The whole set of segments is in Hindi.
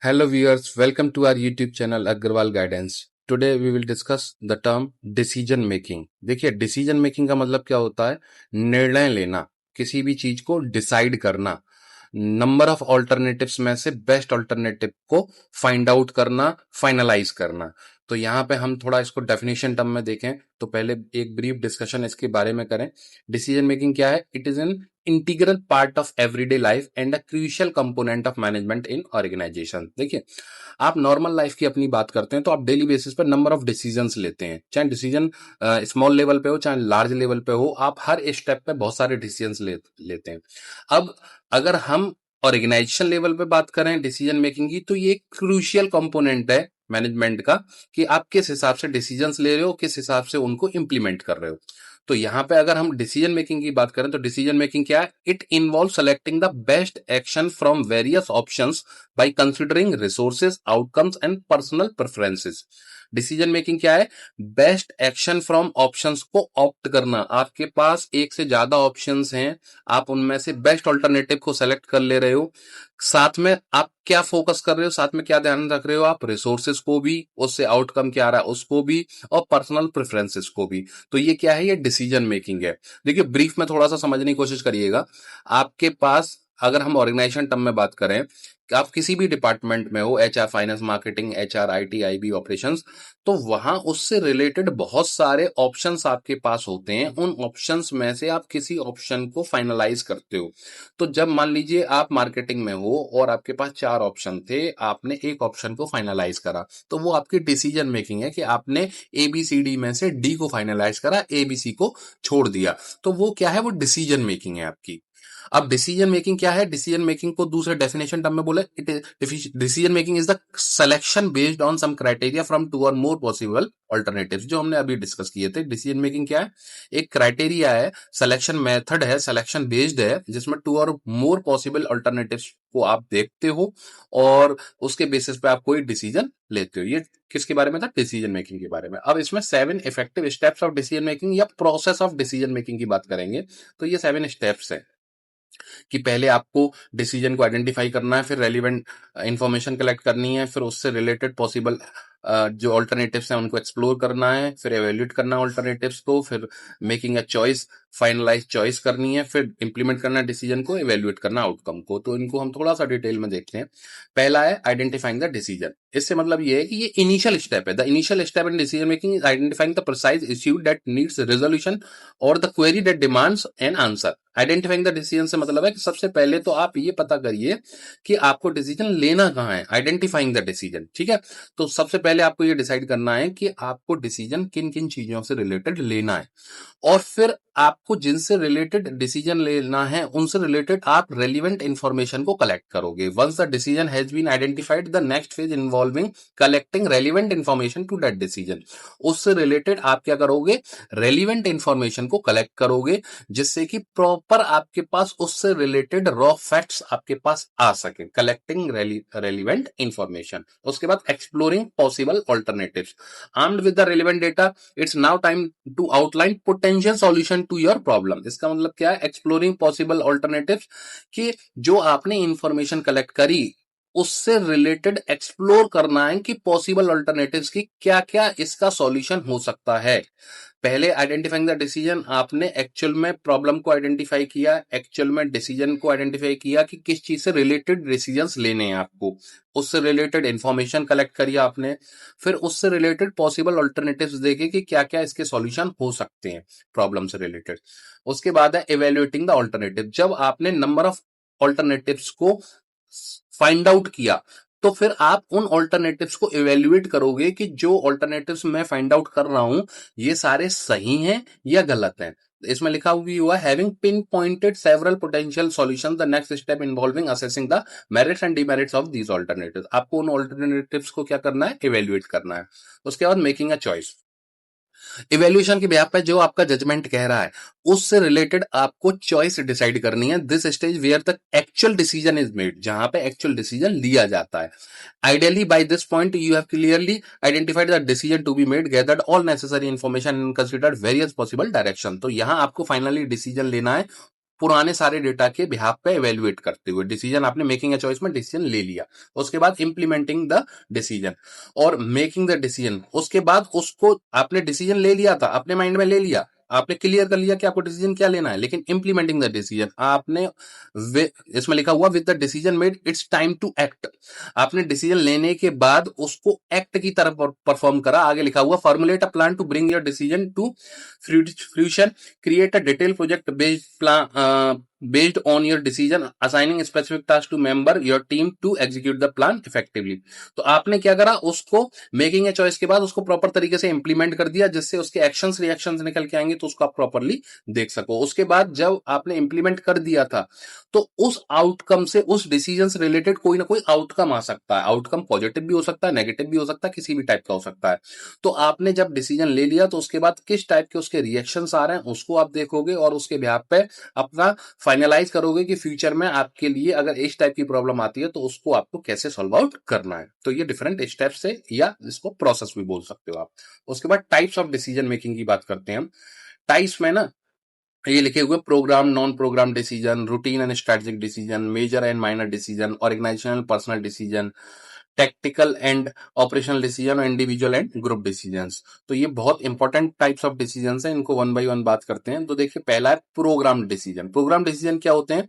Hello viewers, welcome to our YouTube channel Agrawal Guidance. Today we will discuss the term decision making. देखिए डिसीजन मेकिंग का मतलब क्या होता है? निर्णय लेना, किसी भी चीज को डिसाइड करना, नंबर ऑफ ऑल्टरनेटिव्स में से बेस्ट ऑल्टरनेटिव को फाइंड आउट करना, फाइनलाइज करना. तो यहाँ पे हम थोड़ा इसको डेफिनेशन टर्म में देखें तो पहले एक ब्रीफ डिस्कशन इसके बारे में करें. डिसीजन मेकिंग क्या है? It is an integral part of everyday life and a crucial component of management in organization. देखिए, आप नॉर्मल लाइफ की अपनी बात करते हैं तो आप डेली बेसिस पर नंबर ऑफ डिसीजंस लेते हैं, चाहे डिसीजन स्मॉल लेवल पे हो चाहे लार्ज लेवल पे हो, आप हर स्टेप पे बहुत सारे डिसीजंस लेते हैं. अब अगर हम ऑर्गेनाइजेशन लेवल पे बात करें डिसीजन मेकिंग की, तो ये एक क्रूशियल कंपोनेंट है मैनेजमेंट का कि आप किस हिसाब से डिसीजंस ले रहे हो, किस हिसाब से उनको इंप्लीमेंट कर रहे हो. तो यहां पे अगर हम डिसीजन मेकिंग की बात करें तो डिसीजन मेकिंग क्या है? It involve selecting the best action from various options by considering resources, outcomes and personal preferences. Decision making क्या है? बेस्ट एक्शन फ्रॉम ऑप्शंस को ऑप्ट करना. आपके पास एक से ज्यादा ऑप्शंस हैं, आप उनमें से बेस्ट ऑल्टरनेटिव को सेलेक्ट कर ले रहे हो. साथ में आप क्या फोकस कर रहे हो, साथ में क्या ध्यान रख रहे हो? आप रिसोर्सेज को भी, उससे आउटकम क्या आ रहा है उसको भी, और पर्सनल प्रेफरेंसेस को भी. तो ये क्या है? ये डिसीजन मेकिंग है. देखिए, ब्रीफ में थोड़ा सा समझने की कोशिश करिएगा. आपके पास अगर हम ऑर्गेनाइजेशन टर्म में बात करें कि आप किसी भी डिपार्टमेंट में हो, HR, finance, marketing, HR, IT, IB, operations, तो वहां उससे रिलेटेड बहुत सारे ऑप्शंस आपके पास होते हैं. उन ऑप्शंस में से आप किसी ऑप्शन को फाइनलाइज करते हो. तो जब मान लीजिए आप मार्केटिंग में हो और आपके पास 4 ऑप्शन थे, आपने एक ऑप्शन को फाइनलाइज करा, तो वो आपकी डिसीजन मेकिंग है कि आपने एबीसीडी में से डी को फाइनलाइज करा, एबीसी को छोड़ दिया. तो वो क्या है? वो डिसीजन मेकिंग है आपकी. अब डिसीजन मेकिंग क्या है? डिसीजन मेकिंग को दूसरे डेफिनेशन टर्म में बोले, it decision making is the selection based on some criteria from two और मोर पॉसिबल ऑल्टरनेटिव्स. जो हमने अभी डिस्कस किए थे. डिसीजन मेकिंग क्या है? एक क्राइटेरिया है, सिलेक्शन मेथड है, सिलेक्शन बेस्ड है, जिसमें टू और मोर पॉसिबल ऑल्टरनेटिव्स को आप देखते हो और उसके बेसिस पे आप कोई डिसीजन लेते हो. ये किसके बारे में था? डिसीजन मेकिंग के बारे में. अब इसमें 7 effective steps of decision making या प्रोसेस ऑफ डिसीजन मेकिंग की बात करेंगे. तो ये 7 स्टेप्स है कि पहले आपको डिसीजन को आइडेंटिफाई करना है, फिर रेलिवेंट इंफॉर्मेशन कलेक्ट करनी है, फिर उससे रिलेटेड पॉसिबल जो ऑल्टरनेटिव्स हैं उनको एक्सप्लोर करना है, फिर एवेल्यूएट करना है ऑल्टरनेटिव्स को, फिर making a choice, finalize choice करनी है, फिर इंप्लीमेंट करना है डिसीजन को, एवेल्यूएट करना आउटकम को. तो इनको हम थोड़ा सा डिटेल में देखते हैं. पहला है आइडेंटिफाइंग द डिसीजन. इससे मतलब ये है कि ये इनिशियल स्टेप है. The initial step in decision making is identifying the precise issue that needs resolution और the query that demands an answer. Identifying the decision से मतलब है कि सबसे पहले तो आप ये पता करिए कि आपको डिसीजन लेना कहाँ है. आइडेंटिफाइंग द डिसीजन, ठीक है. तो सबसे पहले आपको ये डिसाइड करना है कि आपको डिसीजन किन किन चीजों से रिलेटेड लेना है, और फिर आपको जिनसे रिलेटेड डिसीजन लेना है उनसे रिलेटेड आप रेलिवेंट इंफॉर्मेशन को कलेक्ट करोगे. Once the decision has been identified, the next phase involving collecting relevant information to that decision. उससे रिलेटेड आप क्या करोगे? रेलिवेंट इंफॉर्मेशन को कलेक्ट करोगे, जिससे कि प्रॉपर आपके पास उससे रिलेटेड रॉ फैक्ट्स आपके पास आ सके. Collecting relevant information. उसके बाद exploring possible alternatives. Armed with the relevant data, it's now time to outline potential solution to your problem. इसका मतलब क्या है? एक्सप्लोरिंग पॉसिबल ऑल्टरनेटिव्स, कि जो आपने इंफॉर्मेशन कलेक्ट करी उससे रिलेटेड एक्सप्लोर करना है कि पॉसिबल ऑल्टरनेटिव्स की क्या क्या इसका सॉल्यूशन हो सकता है. पहले आइडेंटिफाइंग द डिसीजन, आपने एक्चुअल में प्रॉब्लम को आइडेंटिफाई किया, एक्चुअल में डिसीजन को आइडेंटिफाई किया कि किस चीज से रिलेटेड डिसीजंस लेने हैं आपको. उससे रिलेटेड इंफॉर्मेशन कलेक्ट करी आपने, फिर उससे रिलेटेड पॉसिबल ऑल्टरनेटिव्स देखे कि क्या क्या इसके सॉल्यूशन हो सकते हैं प्रॉब्लम से रिलेटेड. उसके बाद है इवेल्युएटिंग द ऑल्टरनेटिव. जब आपने नंबर ऑफ ऑल्टरनेटिव्स को फाइंड आउट किया, तो फिर आप उन ऑल्टरनेटिव्स को इवेल्युएट करोगे कि जो ऑल्टरनेटिव्स मैं फाइंड आउट कर रहा हूं ये सारे सही हैं या गलत हैं. इसमें लिखा हुआ है having pin pointed several potential solution, the next step involving assessing the merits and demerits of these alternatives. आपको उन ऑल्टरनेटिव्स को क्या करना है? इवेल्युएट करना है. उसके बाद मेकिंग अ चॉइस. इवेल्युएशन के बेस पे जो आपका जजमेंट कह रहा है उससे रिलेटेड आपको चॉइस डिसाइड करनी है. This stage where the actual decision is made, जहां पे एक्चुअल डिसीजन लिया जाता है. Ideally by this point you have clearly identified the decision to be made, gathered all necessary information and considered various possible direction. तो यहां आपको फाइनली डिसीजन लेना है पुराने सारे डेटा के बिहाफ पे एवेल्युएट करते हुए डिसीजन आपने मेकिंग अ चॉइस में डिसीजन ले लिया। उसके बाद इंप्लीमेंटिंग द डिसीजन और मेकिंग द डिसीजन, उसके बाद उसको आपने डिसीजन ले लिया था, अपने माइंड में ले लिया, आपने क्लियर कर लिया कि आपको डिसीजन क्या लेना है, लेकिन इंप्लीमेंटिंग द डिसीजन आपने इसमें लिखा हुआ with the decision made it's time to act, आपने डिसीजन लेने के बाद उसको एक्ट की तरफ परफॉर्म करा। आगे लिखा हुआ formulate a plan to bring your decision to future, create a detailed project based plan based on your decision, assigning specific tasks to member your team to execute the plan effectively। तो आपने क्या करा, उसको मेकिंग ए चॉइस के बाद उसको प्रॉपर तरीके से इंप्लीमेंट कर दिया, जिससे उसके एक्शंस रिएक्शंस निकल के आएंगे तो उसको आप प्रॉपरली देख सको। उसके बाद जब आपने इंप्लीमेंट कर दिया था तो उस आउटकम से, उस डिसीजन से रिलेटेड कोई ना कोई आउटकम आ सकता है। आउटकम पॉजिटिव भी हो सकता है, नेगेटिव भी हो सकता है, किसी भी टाइप का हो सकता है। तो आपने जब डिसीजन ले लिया तो उसके बाद किस टाइप के उसके रिएक्शंस आ रहे हैं उसको आप देखोगे और उसके बिहाफ पे अपना फाइनलाइज करोगे कि फ्यूचर में आपके लिए अगर इस टाइप की प्रॉब्लम आती है तो उसको आपको कैसे सॉल्व आउट करना है। तो ये डिफरेंट स्टेप्स है या इसको प्रोसेस भी बोल सकते हो आप। उसके बाद टाइप्स ऑफ डिसीजन मेकिंग की बात करते हैं हम। टाइप्स में ना ये लिखे हुए program, non program decision, routine and strategic decision, major and minor decision, organizational personal decision, tactical and operational decision और इंडिविजुअल एंड ग्रुप डिसीजंस। तो ये बहुत इंपॉर्टेंट टाइप्स ऑफ डिसीजंस हैं, इनको वन बाय वन बात करते हैं। तो देखिए पहला है प्रोग्राम डिसीजन। प्रोग्राम डिसीजन क्या होते हैं?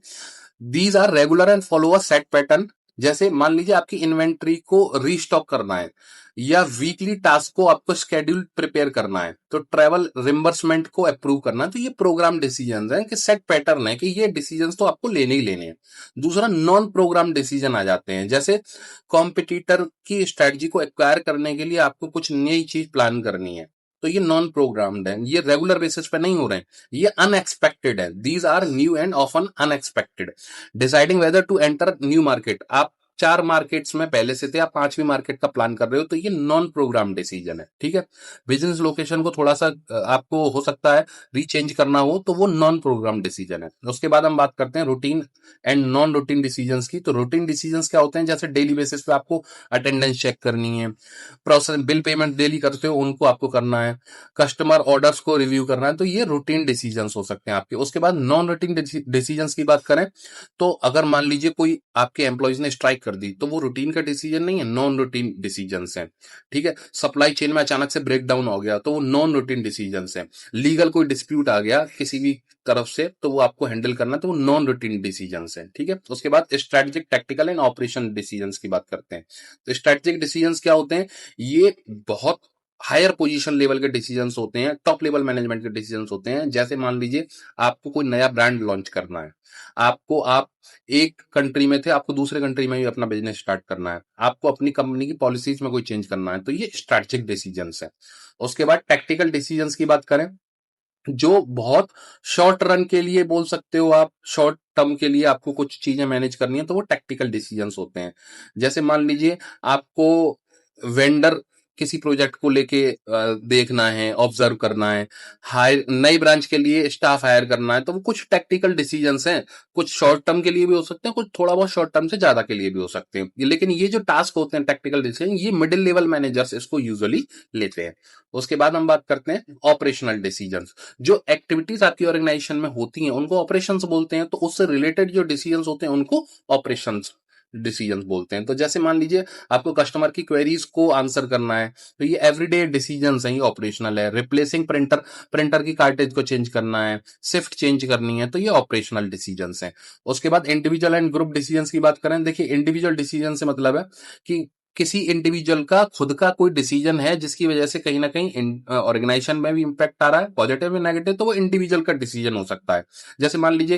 These are regular and follow a set pattern. जैसे मान लीजिए आपकी इन्वेंट्री को रीस्टॉक करना है या वीकली टास्क को आपको शेड्यूल प्रिपेयर करना है, तो ट्रैवल रिम्बर्समेंट को अप्रूव करना है, तो ये प्रोग्राम डिसीजंस हैं कि सेट पैटर्न है कि ये डिसीजंस तो आपको लेने ही लेने हैं। दूसरा नॉन प्रोग्राम डिसीजन आ जाते हैं, जैसे कॉम्पिटिटर की स्ट्रेटजी को एक्वायर करने के लिए आपको कुछ नई चीज प्लान करनी है, तो ये नॉन प्रोग्राम्ड है, ये रेगुलर बेसिस पे नहीं हो रहे हैं, ये अनएक्सपेक्टेड है। These are new and often unexpected. Deciding whether to enter new market, आप 4 मार्केट्स में पहले से थे, आप 5वीं मार्केट का प्लान कर रहे हो, तो ये नॉन प्रोग्राम डिसीजन है। ठीक है, बिजनेस लोकेशन को थोड़ा सा आपको हो सकता है रीचेंज करना हो, तो वो नॉन प्रोग्राम डिसीजन है। उसके बाद हम बात करते हैं routine and non routine decisions की। तो रूटीन डिसीजंस क्या होते हैं? जैसे डेली बेसिस पे आपको अटेंडेंस चेक करनी है, प्रोसेस बिल पेमेंट डेली करते हो उनको आपको करना है, कस्टमर ऑर्डर्स को रिव्यू करना है, तो ये रूटीन डिसीजंस हो सकते हैं आपके। उसके बाद नॉन रूटीन डिसीजंस की बात करें तो अगर मान लीजिए कोई आपके एम्प्लॉइज ने स्ट्राइक कर दी, तो वो रूटीन का डिसीजन नहीं है, नॉन रूटीन डिसीजंस है। ठीक है, सप्लाई चेन में अचानक से ब्रेक डाउन हो गया तो वो नॉन रूटीन डिसीजंस है। लीगल कोई डिस्प्यूट आ गया किसी भी तरफ से तो वो आपको हैंडल करना, तो वो नॉन रूटीन डिसीजंस है। ठीक है, उसके बाद strategic, tactical and operation decisions की बात करते हैं। तो स्ट्रेटेजिक डिसीजंस क्या होते हैं? ये बहुत हायर पोजीशन लेवल के डिसीजंस होते हैं, टॉप लेवल मैनेजमेंट के डिसीजंस होते हैं। जैसे मान लीजिए आपको कोई नया ब्रांड लॉन्च करना है, आप एक कंट्री में थे, आपको दूसरे कंट्री में भी अपना बिजनेस स्टार्ट करना है, आपको अपनी कंपनी की पॉलिसीज में कोई चेंज करना है, तो ये स्ट्रेटेजिक डिसीजंस है। उसके बाद टैक्टिकल डिसीजंस की बात करें, जो बहुत शॉर्ट रन के लिए बोल सकते हो आप, शॉर्ट टर्म के लिए आपको कुछ चीजें मैनेज करनी है, तो वो टैक्टिकल डिसीजंस होते हैं। जैसे मान लीजिए आपको वेंडर किसी प्रोजेक्ट को लेके देखना है, ऑब्जर्व करना है, हायर नई ब्रांच के लिए स्टाफ हायर करना है, तो वो कुछ टैक्टिकल डिसीजंस हैं। कुछ शॉर्ट टर्म के लिए भी हो सकते हैं, कुछ थोड़ा बहुत शॉर्ट टर्म से ज्यादा के लिए भी हो सकते हैं, लेकिन ये जो टास्क होते हैं टैक्टिकल डिसीजन, ये मिडिल लेवल मैनेजर्स इसको यूजुअली लेते हैं। उसके बाद हम बात करते हैं ऑपरेशनल डिसीजंस। जो एक्टिविटीज आपकी ऑर्गेनाइजेशन में होती हैं उनको ऑपरेशंस बोलते हैं, तो उससे रिलेटेड जो डिसीजंस होते हैं उनको ऑपरेशंस डिसीजंस बोलते हैं। तो जैसे मान लीजिए आपको कस्टमर की क्वेरीज को आंसर करना है, तो ये एवरीडे डिसीजंस हैं, ये ऑपरेशनल है। रिप्लेसिंग प्रिंटर की कार्टेज को चेंज करना है, शिफ्ट चेंज करनी है, तो ये ऑपरेशनल डिसीजंस हैं। उसके बाद इंडिविजुअल एंड ग्रुप डिसीजंस की बात करें, देखिए इंडिविजुअल डिसीजन से मतलब है कि किसी इंडिविजुअल का खुद का कोई डिसीजन है जिसकी वजह से कहीं ना कहीं ऑर्गेनाइजेशन में भी इंपैक्ट आ रहा है, पॉजिटिव या नेगेटिव, तो वो इंडिविजुअल का डिसीजन हो सकता है। जैसे मान लीजिए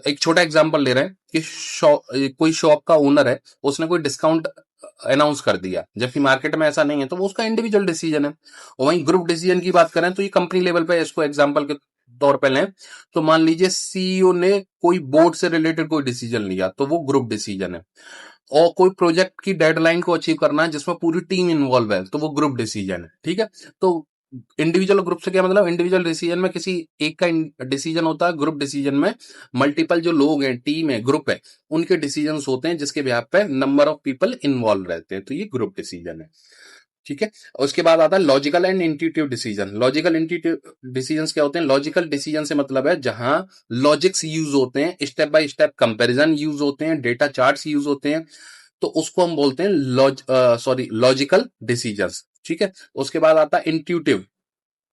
एक छोटा एग्जांपल ले रहे हैं कि कोई शॉप का ओनर है, उसने कोई डिस्काउंट अनाउंस कर दिया जबकि मार्केट में ऐसा नहीं है, तो वो उसका इंडिविजुअल डिसीजन है। और वहीं ग्रुप डिसीजन की बात करें तो ये कंपनी लेवल पे, इसको एग्जांपल के तौर पे लें तो मान लीजिए सीईओ ने कोई बोर्ड से रिलेटेड कोई डिसीजन लिया, तो वो ग्रुप डिसीजन है। और कोई प्रोजेक्ट की डेडलाइन को अचीव करना है जिसमें पूरी टीम इन्वॉल्व है, तो वो ग्रुप डिसीजन है। ठीक है, तो इंडिविजुअल ग्रुप से क्या मतलब? इंडिविजुअल डिसीजन में किसी एक का डिसीजन होता है, ग्रुप डिसीजन में मल्टीपल जो लोग हैं, टीम है, ग्रुप है, उनके डिसीजंस होते हैं जिसके बिहाफ पे नंबर ऑफ पीपल इन्वॉल्व रहते हैं, तो ये ग्रुप डिसीजन है। ठीक है। उसके बाद आता है logical and intuitive decision. Logical intuitive decisions क्या होते हैं? लॉजिकल डिसीजन से मतलब है जहां लॉजिक्स यूज होते हैं, step by step comparison use होते हैं, डेटा चार्ट्स यूज होते हैं, तो उसको हम बोलते हैं लॉजिकल डिसीजंस। ठीक है। उसके बाद आता है इंट्यूटिव,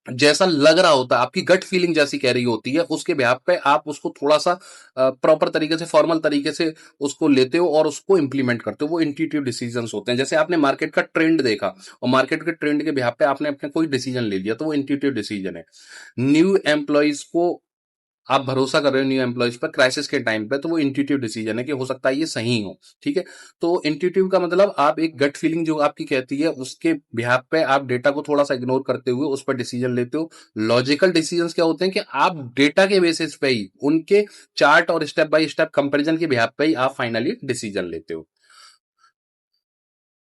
जैसा लग रहा होता है, आपकी गट फीलिंग जैसी कह रही होती है, उसके बिहाफ पे आप उसको थोड़ा सा प्रॉपर तरीके से, फॉर्मल तरीके से उसको लेते हो और उसको इंप्लीमेंट करते हो, वो इंट्यूटिव डिसीजंस होते हैं। जैसे आपने मार्केट का ट्रेंड देखा और मार्केट के ट्रेंड के बिहाफ पे आपने अपने कोई डिसीजन ले लिया, तो वो इंट्यूटिव डिसीजन है। न्यू एम्प्लॉयज को आप भरोसा कर रहे हो न्यू एम्प्लॉयज पर क्राइसिस के टाइम पे, तो वो इंट्यूटिव डिसीजन है कि हो सकता है ये सही हो। ठीक है। तो इंट्यूटिव का मतलब आप एक गट फीलिंग जो आपकी कहती है, उसके बिहाफ पे आप डेटा को थोड़ा सा इग्नोर करते हुए उस पर डिसीजन लेते हो। लॉजिकल डिसीजंस क्या होते हैं कि आप डेटा के बेसिस पे ही, उनके चार्ट और स्टेप बाय स्टेप कंपैरिजन के बिहाफ पे ही आप फाइनली डिसीजन लेते हो।